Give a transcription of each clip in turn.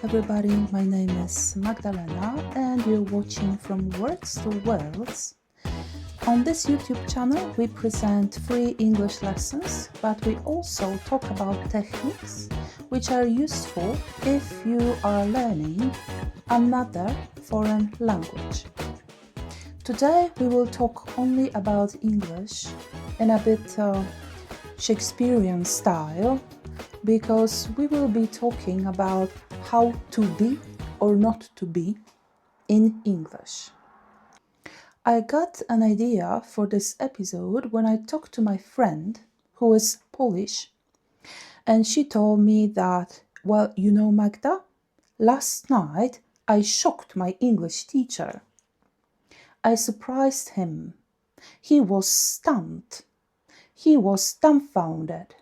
everybody, my name is Magdalena and you're watching From Words to Worlds. On this YouTube channel we present free English lessons, but we also talk about techniques which are useful if you are learning another foreign language. Today we will talk only about English in a bit Shakespearean style, because we will be talking about how to be or not to be in English. I got an idea for this episode when I talked to my friend who is Polish, and she told me that, well, you know, Magda, last night I shocked my English teacher. I surprised him. He was stunned. He was dumbfounded.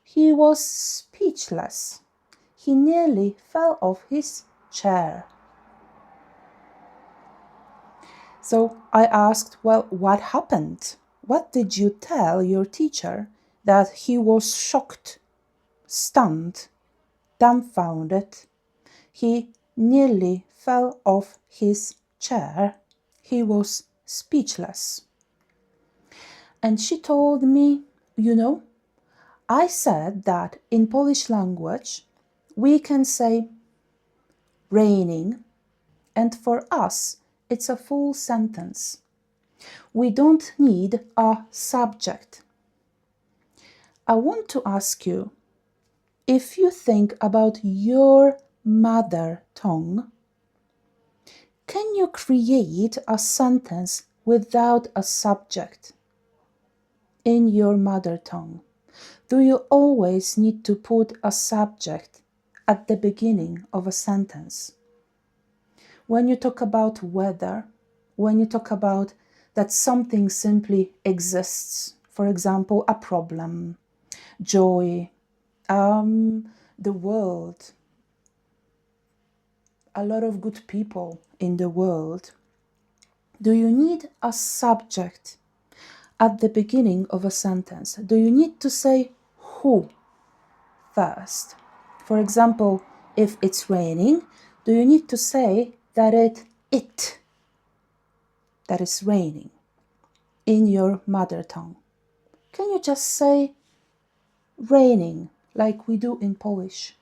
He was speechless. He nearly fell off his chair. So I asked, well, what happened? What did you tell your teacher that he was shocked, stunned, dumbfounded? He nearly fell off his chair. He was speechless. And she told me, you know, I said that in Polish language we can say raining, and for us it's a full sentence. We don't need a subject. I want to ask you, if you think about your mother tongue, can you create a sentence without a subject in your mother tongue? Do you always need to put a subject at the beginning of a sentence? When you talk about weather, when you talk about that something simply exists, for example, a problem, joy, the world, a lot of good people in the world, do you need a subject at the beginning of a sentence? Do you need to say who first? For example, if it's raining, do you need to say that it that is raining in your mother tongue? Can you just say raining like we do in Polish?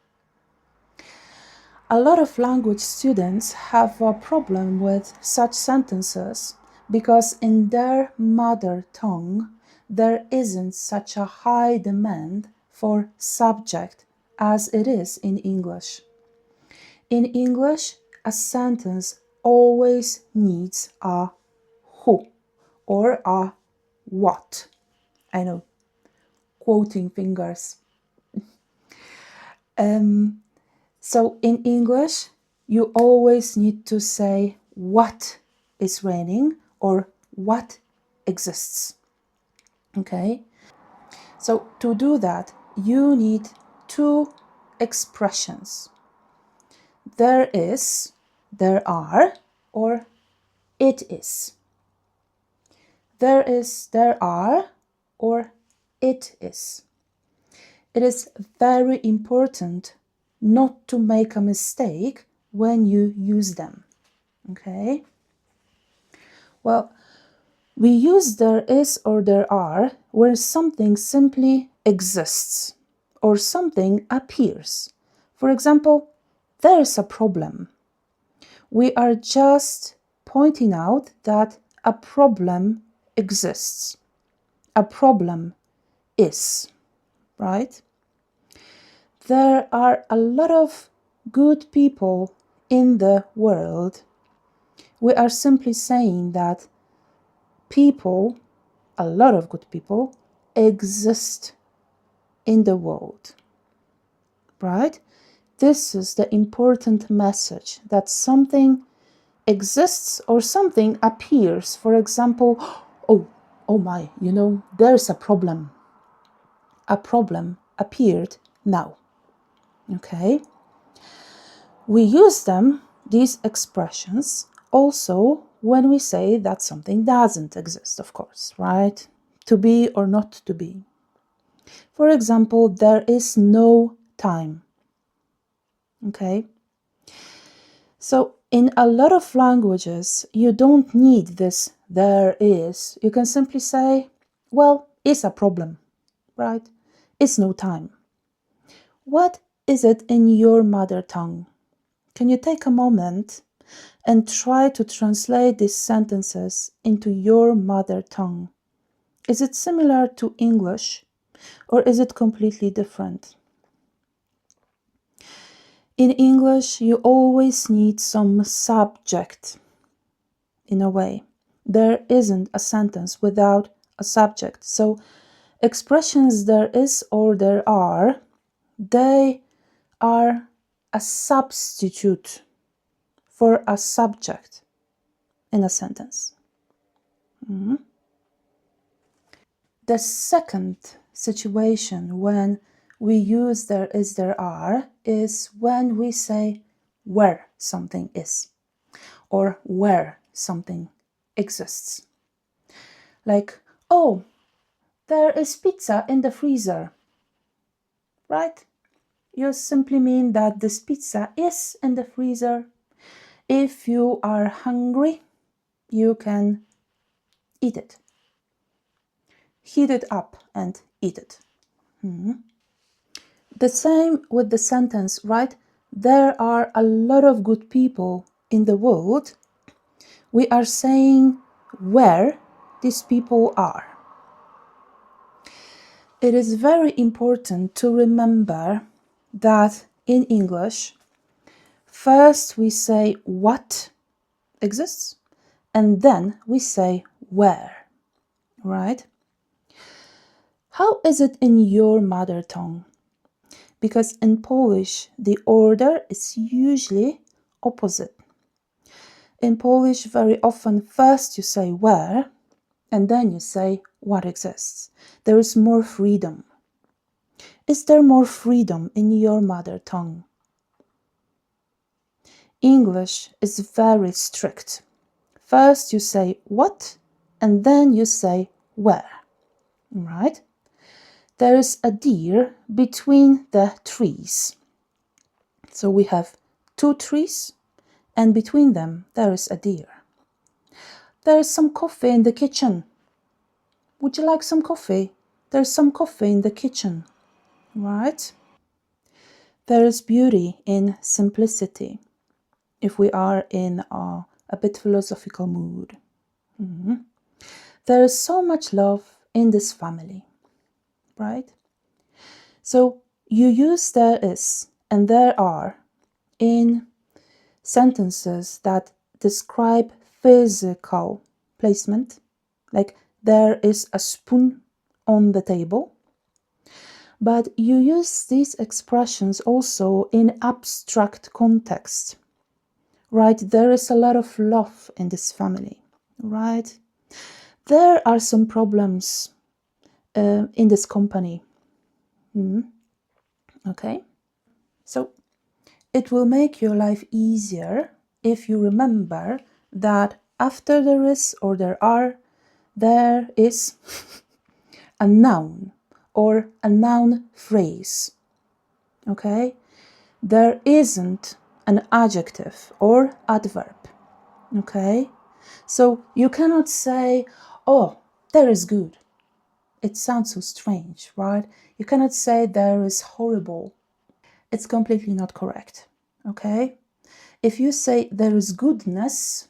A lot of language students have a problem with such sentences because in their mother tongue there isn't such a high demand for subject as it is in English. In English, a sentence always needs a who or a what. I know, quoting fingers. So in English, you always need to say what is raining or what exists. Okay? So to do that, you need two expressions. There is, there are, or it is. There is, there are, or it is. It is very important not to make a mistake when you use them. Okay? Well, we use there is or there are where something simply exists or something appears. For example, there's a problem. We are just pointing out that a problem exists. A problem is, right? There are a lot of good people in the world. We are simply saying that people, a lot of good people, exist in the world, right? This is the important message, that something exists or something appears. For example, oh my, you know, there's a problem. A problem appeared now. Okay? We use them, these expressions, also when we say that something doesn't exist, of course, right? To be or not to be. For example, there is no time. Okay? So in a lot of languages, you don't need this there is. You can simply say, well, it's a problem, right? It's no time. What is it in your mother tongue? Can you take a moment and try to translate these sentences into your mother tongue? Is it similar to English or is it completely different? In English, you always need some subject, in a way. There isn't a sentence without a subject. So expressions there is or there are, they are a substitute for a subject in a sentence. The second situation when we use there is, there are, is when we say where something is or where something exists. Like, oh, there is pizza in the freezer, right? You simply mean that this pizza is in the freezer. If you are hungry, you can eat it. Heat it up and eat it. The same with the sentence, right? There are a lot of good people in the world. We are saying where these people are. It is very important to remember that in English, first we say what exists and then we say where, right? How is it in your mother tongue? Because in Polish, the order is usually opposite. In Polish, very often first you say where and then you say what exists. There is more freedom. Is there more freedom in your mother tongue? English is very strict. First you say what and then you say where, right? There is a deer between the trees. So we have two trees and between them there is a deer. There is some coffee in the kitchen. Would you like some coffee? There's some coffee in the kitchen, right? There is beauty in simplicity, if we are in a bit philosophical mood. There is so much love in this family, right? So you use there is and there are in sentences that describe physical placement, like there is a spoon on the table. But you use these expressions also in abstract context, right? There is a lot of love in this family, right? There are some problems in this company. Okay? So it will make your life easier if you remember that after there is or there is a noun or a noun phrase. Okay? There isn't an adjective or adverb. Okay? So you cannot say, oh, there is good. It sounds so strange, right? You cannot say there is horrible. It's completely not correct. Okay? If you say there is goodness,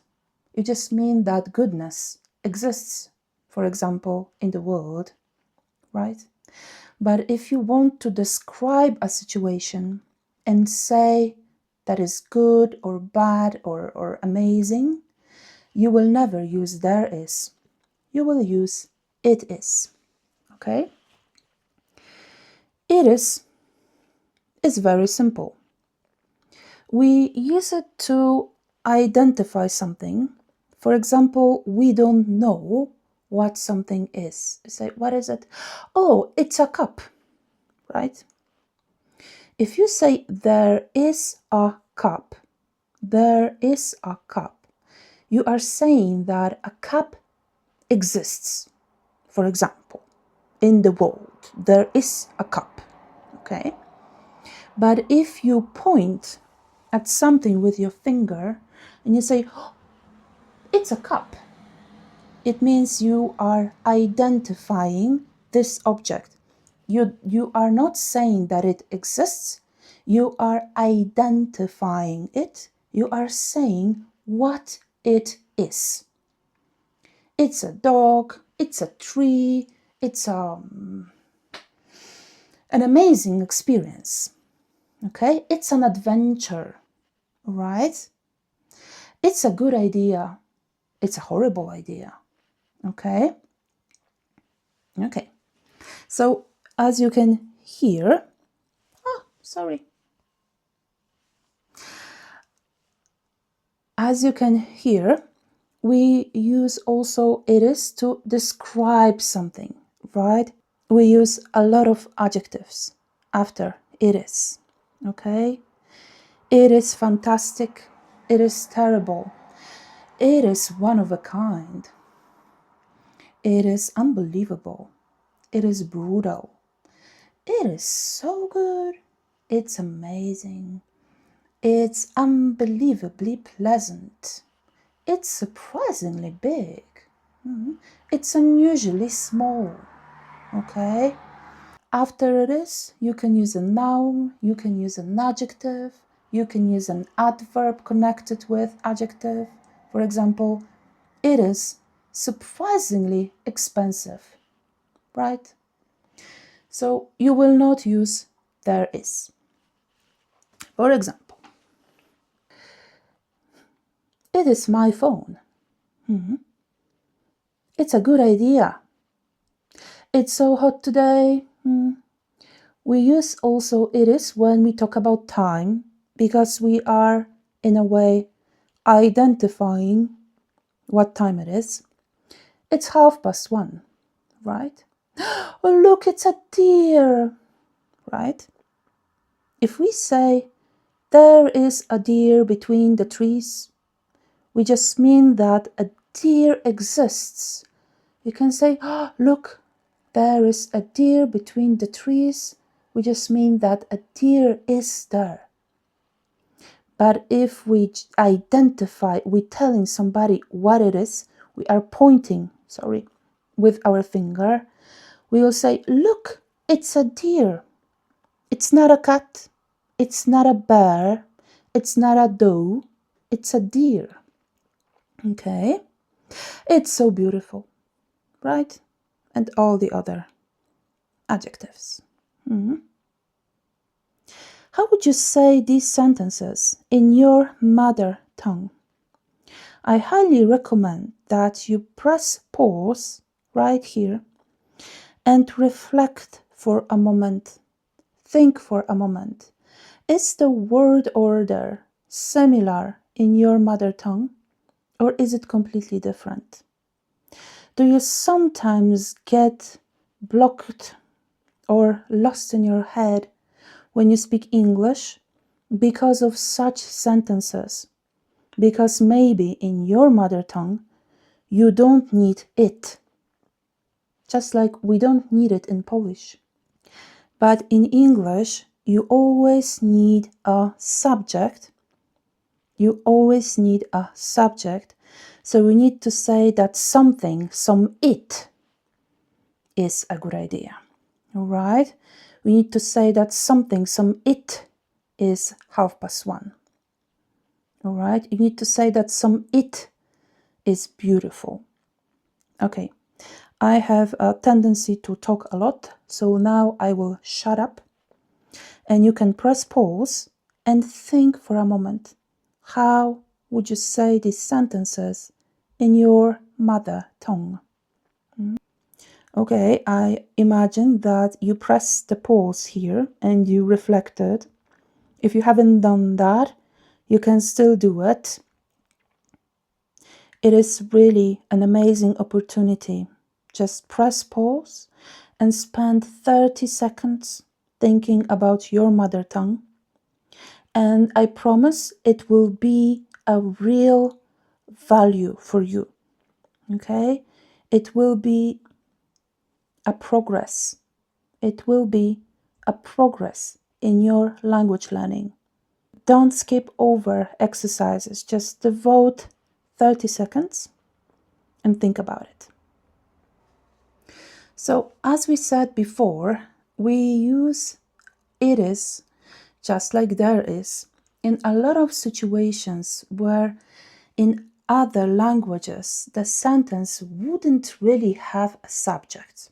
you just mean that goodness exists, for example, in the world, right? But if you want to describe a situation and say that is good or bad or amazing, you will never use there is. You will use it is. Okay? It is very simple. We use it to identify something. For example, we don't know what something is. You say, what is it? Oh, it's a cup, right? If you say there is a cup, there is a cup, you are saying that a cup exists. For example, in the world, there is a cup, okay? But if you point at something with your finger and you say, oh, it's a cup, it means you are identifying this object. You are not saying that it exists, you are identifying it, you are saying what it is. It's a dog, it's a tree, it's an amazing experience. Okay, it's an adventure, right? It's a good idea, it's a horrible idea. Okay, so as you can hear, as you can hear, we use also it is to describe something, right? We use a lot of adjectives after it is. Okay, it is fantastic, it is terrible, it is one of a kind, it is unbelievable, it is brutal, it is so good, it's amazing, it's unbelievably pleasant, it's surprisingly big, it's unusually small. Okay, after it is, you can use a noun, you can use an adjective, you can use an adverb connected with adjective. For example, it is surprisingly expensive, right? So you will not use there is. For example, it is my phone. It's a good idea. It's so hot today. We use also it is when we talk about time, because we are in a way identifying what time it is. It's 1:30, right? Oh, look, it's a deer, right? If we say there is a deer between the trees, we just mean that a deer exists. You can say, oh, look, there is a deer between the trees. We just mean that a deer is there. But if we identify, we're telling somebody what it is, we are pointing, with our finger, we will say, look, it's a deer. It's not a cat. It's not a bear. It's not a doe. It's a deer. Okay? It's so beautiful, right? And all the other adjectives. How would you say these sentences in your mother tongue? I highly recommend that you press pause right here and reflect for a moment. Think for a moment. Is the word order similar in your mother tongue, or is it completely different? Do you sometimes get blocked or lost in your head when you speak English because of such sentences? Because maybe in your mother tongue, you don't need it. Just like we don't need it in Polish. But in English, you always need a subject. You always need a subject. So we need to say that something, some it, is a good idea. All right? We need to say that something, some it, is 1:30. All right? You need to say that some it is beautiful. Okay. I have a tendency to talk a lot, so now I will shut up and you can press pause and think for a moment. How would you say these sentences in your mother tongue? Okay, I imagine that you pressed the pause here and you reflected. If you haven't done that, you can still do it. It is really an amazing opportunity. Just press pause and spend 30 seconds thinking about your mother tongue. And I promise it will be a real value for you. Okay? It will be a progress. It will be a progress in your language learning. don't skip over exercises. Just devote 30 seconds and think about it. So, as we said before, we use it is just like there is in a lot of situations where in other languages the sentence wouldn't really have a subject.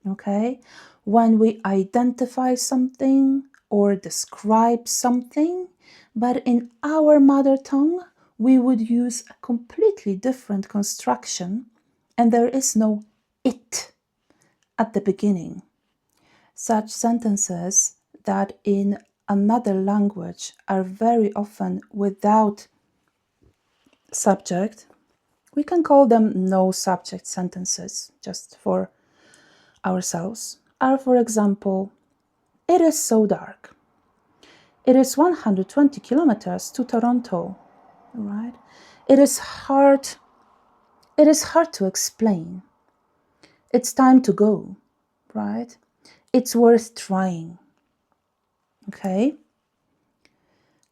Okay? When we identify something or describe something, but in our mother tongue, we would use a completely different construction, and there is no it at the beginning. Such sentences that in another language are very often without subject, we can call them no subject sentences, just for ourselves, are, for example, it is so dark. It is 120 kilometers to Toronto, right? It is hard to explain. It's time to go, right? It's worth trying. Okay?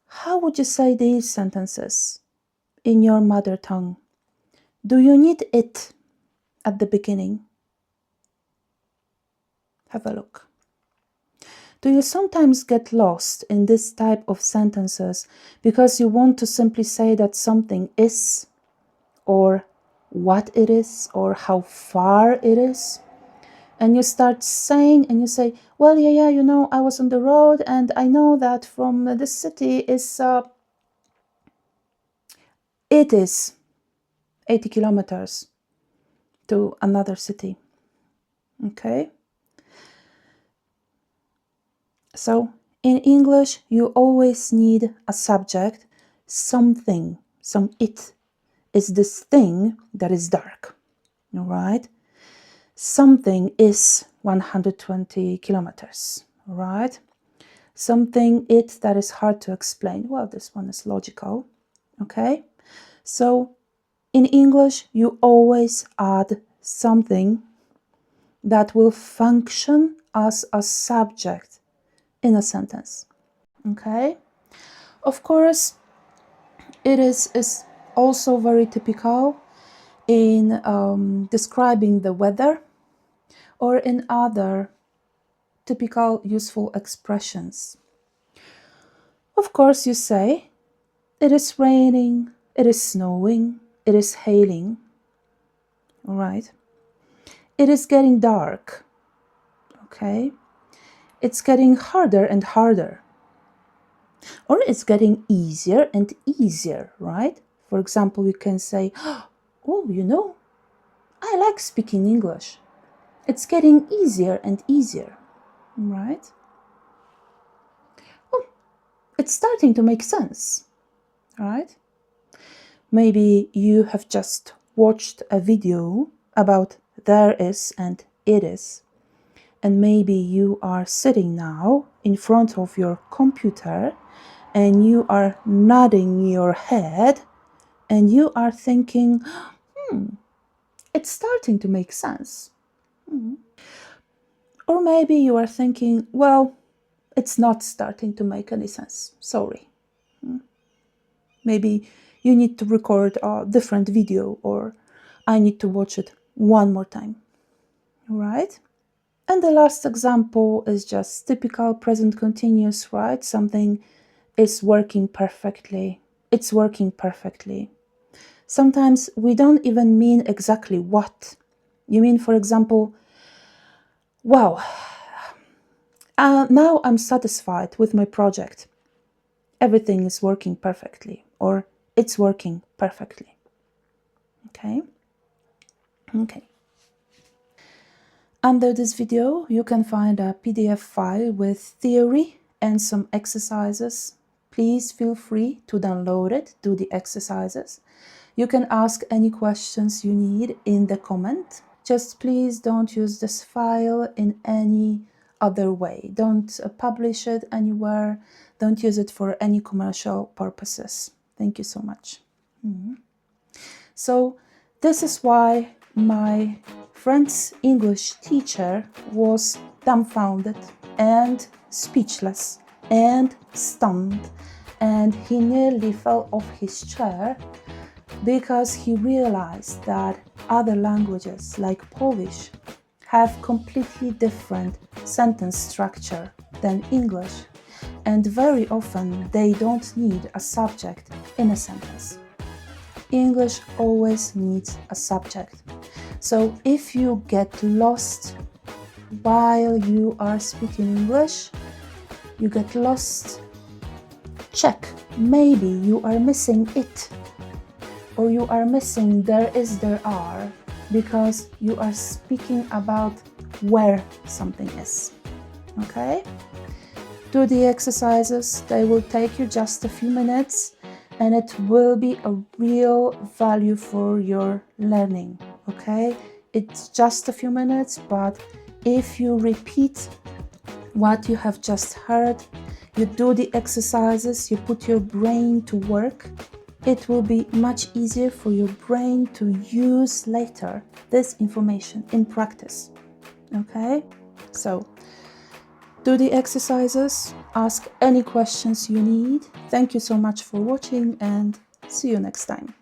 How would you say these sentences in your mother tongue? Do you need it at the beginning? Have a look. Do you sometimes get lost in this type of sentences because you want to simply say that something is, or what it is, or how far it is? And you start saying, and you say, well, yeah, you know, I was on the road and I know that from this city it is 80 kilometers to another city. Okay? So in English, you always need a subject, something, some it is this thing that is dark, all right? Something is 120 kilometers, all right? Something it that is hard to explain. Well, this one is logical, okay? So in English, you always add something that will function as a subject in a sentence, okay? Of course, it is also very typical in describing the weather or in other typical useful expressions. Of course, you say, it is raining, it is snowing, it is hailing, all right? It is getting dark, okay? It's getting harder and harder. Or it's getting easier and easier, right? For example, you can say, oh, you know, I like speaking English. It's getting easier and easier, right? Oh, it's starting to make sense, right? Maybe you have just watched a video about there is and it is, and maybe you are sitting now in front of your computer and you are nodding your head and you are thinking, it's starting to make sense. Or maybe you are thinking, well, it's not starting to make any sense. Sorry. Maybe you need to record a different video, or I need to watch it one more time. All right? And the last example is just typical present continuous, right? Something is working perfectly. It's working perfectly. Sometimes we don't even mean exactly what. You mean, for example, wow, now I'm satisfied with my project. Everything is working perfectly, or it's working perfectly. Okay? Okay. Under this video, you can find a PDF file with theory and some exercises. Please feel free to download it, do the exercises. You can ask any questions you need in the comment. Just please don't use this file in any other way. Don't publish it anywhere. Don't use it for any commercial purposes. Thank you so much. So this is why my friend's English teacher was dumbfounded and speechless and stunned and he nearly fell off his chair because he realized that other languages like Polish have completely different sentence structure than English, and very often they don't need a subject in a sentence. English always needs a subject. So if you get lost while you are speaking English, you get lost, check. Maybe you are missing it, or you are missing there is, there are, because you are speaking about where something is. Okay? Do the exercises. They will take you just a few minutes, and it will be a real value for your learning. Okay? It's just a few minutes, but if you repeat what you have just heard, you do the exercises, you put your brain to work, it will be much easier for your brain to use later this information in practice. Okay? So, do the exercises, ask any questions you need. Thank you so much for watching, and see you next time.